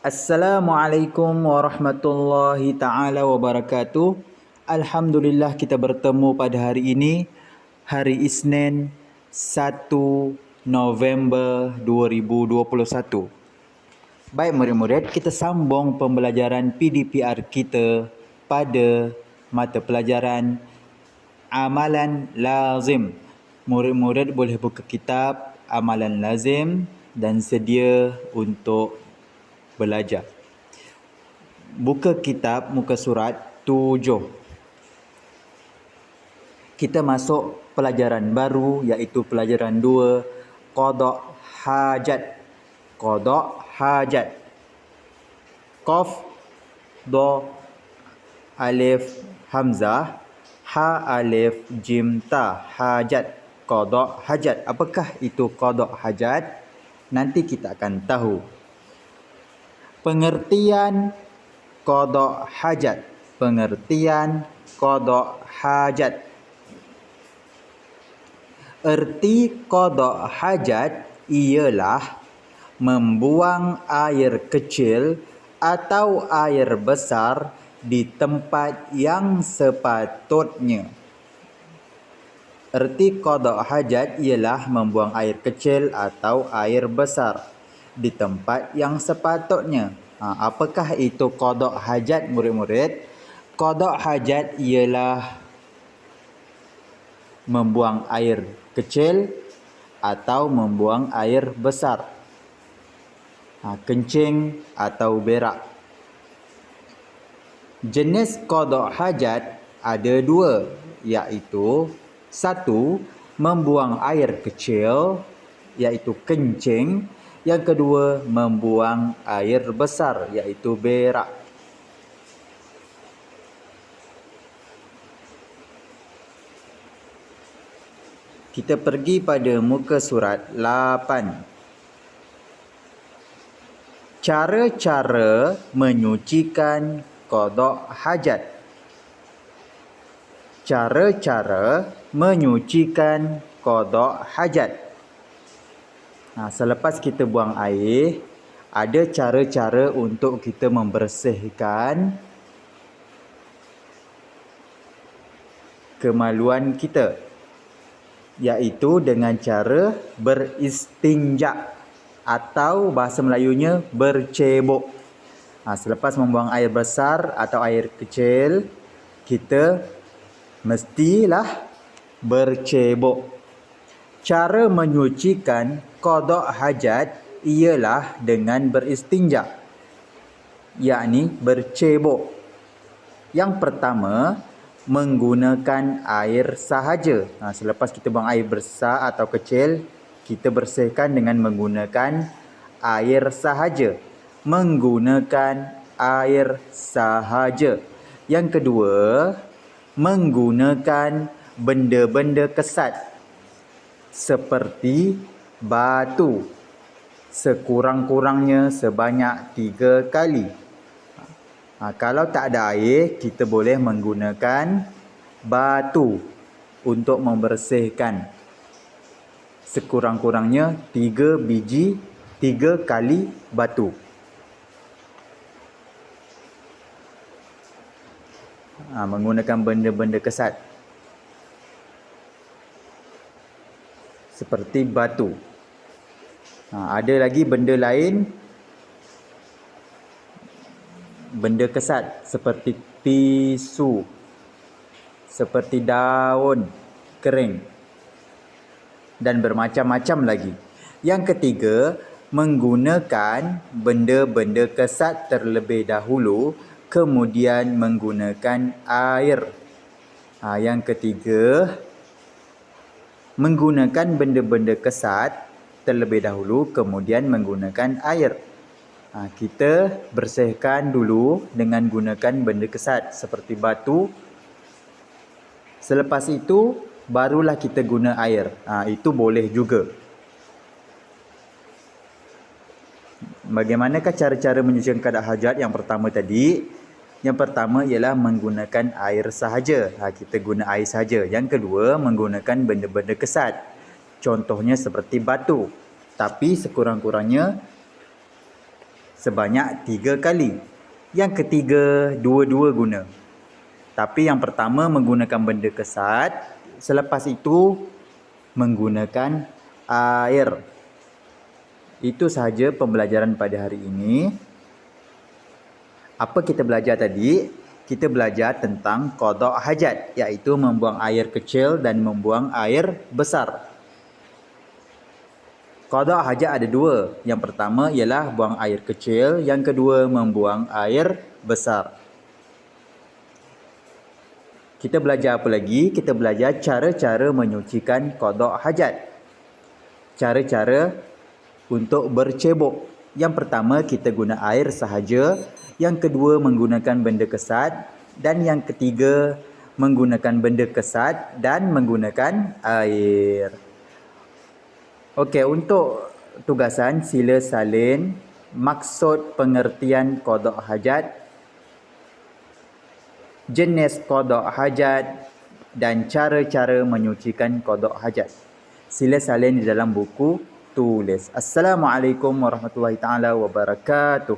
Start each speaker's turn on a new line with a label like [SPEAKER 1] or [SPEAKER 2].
[SPEAKER 1] Assalamualaikum warahmatullahi ta'ala wabarakatuh. Alhamdulillah kita bertemu pada hari ini, hari Isnin 1 November 2021. Baik murid-murid, kita sambung pembelajaran PDPR kita pada mata pelajaran amalan lazim. Murid-murid boleh buka kitab amalan lazim dan sedia untuk belajar. Buka kitab muka surat 7. Kita masuk pelajaran baru iaitu pelajaran 2, qada' hajat. Qada' hajat. Qaf, do, alif, hamzah, ha, alif, jim, ta, hajat. Qada' hajat. Apakah itu qada' hajat? Nanti kita akan tahu. Pengertian qada' hajat. Pengertian qada' hajat. Erti qada' hajat ialah membuang air kecil atau air besar di tempat yang sepatutnya. Erti qada' hajat ialah membuang air kecil atau air besar di tempat yang sepatutnya. Apakah itu qada' hajat murid-murid? Qada' hajat ialah membuang air kecil atau membuang air besar. Kencing atau berak. Jenis qada' hajat ada dua, iaitu satu, membuang air kecil iaitu kencing. Yang kedua, membuang air besar iaitu berak. Kita pergi pada muka surat 8. Cara-cara menyucikan qada' hajat. Cara-cara menyucikan qada' hajat. Selepas kita buang air, ada cara-cara untuk kita membersihkan kemaluan kita, iaitu dengan cara beristinja atau bahasa Melayunya bercebok. Selepas membuang air besar atau air kecil, kita mestilah bercebok. Cara menyucikan qada' hajat ialah dengan beristinja, yakni bercebok. Yang pertama, menggunakan air sahaja. Selepas kita buang air besar atau kecil, kita bersihkan dengan menggunakan air sahaja. Menggunakan air sahaja. Yang kedua, menggunakan benda-benda kesat seperti batu, sekurang-kurangnya sebanyak 3 kali. Kalau tak ada air, kita boleh menggunakan batu untuk membersihkan. Sekurang-kurangnya 3 biji, 3 kali batu. Menggunakan benda-benda kesat seperti batu. Ada lagi benda lain, benda kesat seperti tisu, seperti daun kering dan bermacam-macam lagi. Yang ketiga, menggunakan benda-benda kesat terlebih dahulu, kemudian menggunakan air. Yang ketiga, menggunakan benda-benda kesat terlebih dahulu, kemudian menggunakan air. Kita bersihkan dulu dengan gunakan benda kesat seperti batu. Selepas itu, barulah kita guna air. Itu boleh juga. Bagaimanakah cara-cara menyucikan qada' hajat yang pertama tadi? Yang pertama ialah menggunakan air sahaja. Kita guna air sahaja. Yang kedua, menggunakan benda-benda kesat. Contohnya seperti batu. Tapi sekurang-kurangnya sebanyak 3 kali. Yang ketiga, dua-dua guna. Tapi yang pertama menggunakan benda kesat, selepas itu menggunakan air. Itu sahaja pembelajaran pada hari ini. Apa kita belajar tadi? Kita belajar tentang qada' hajat, iaitu membuang air kecil dan membuang air besar. Qada' hajat ada dua. Yang pertama ialah buang air kecil, yang kedua membuang air besar. Kita belajar apa lagi? Kita belajar cara-cara menyucikan qada' hajat. Cara-cara untuk bercebok. Yang pertama kita guna air sahaja, yang kedua menggunakan benda kesat, dan yang ketiga menggunakan benda kesat dan menggunakan air. Okey, untuk tugasan sila salin maksud pengertian qada' hajat, jenis qada' hajat dan cara-cara menyucikan qada' hajat. Sila salin di dalam buku tulis. Assalamualaikum warahmatullahi taala wabarakatuh.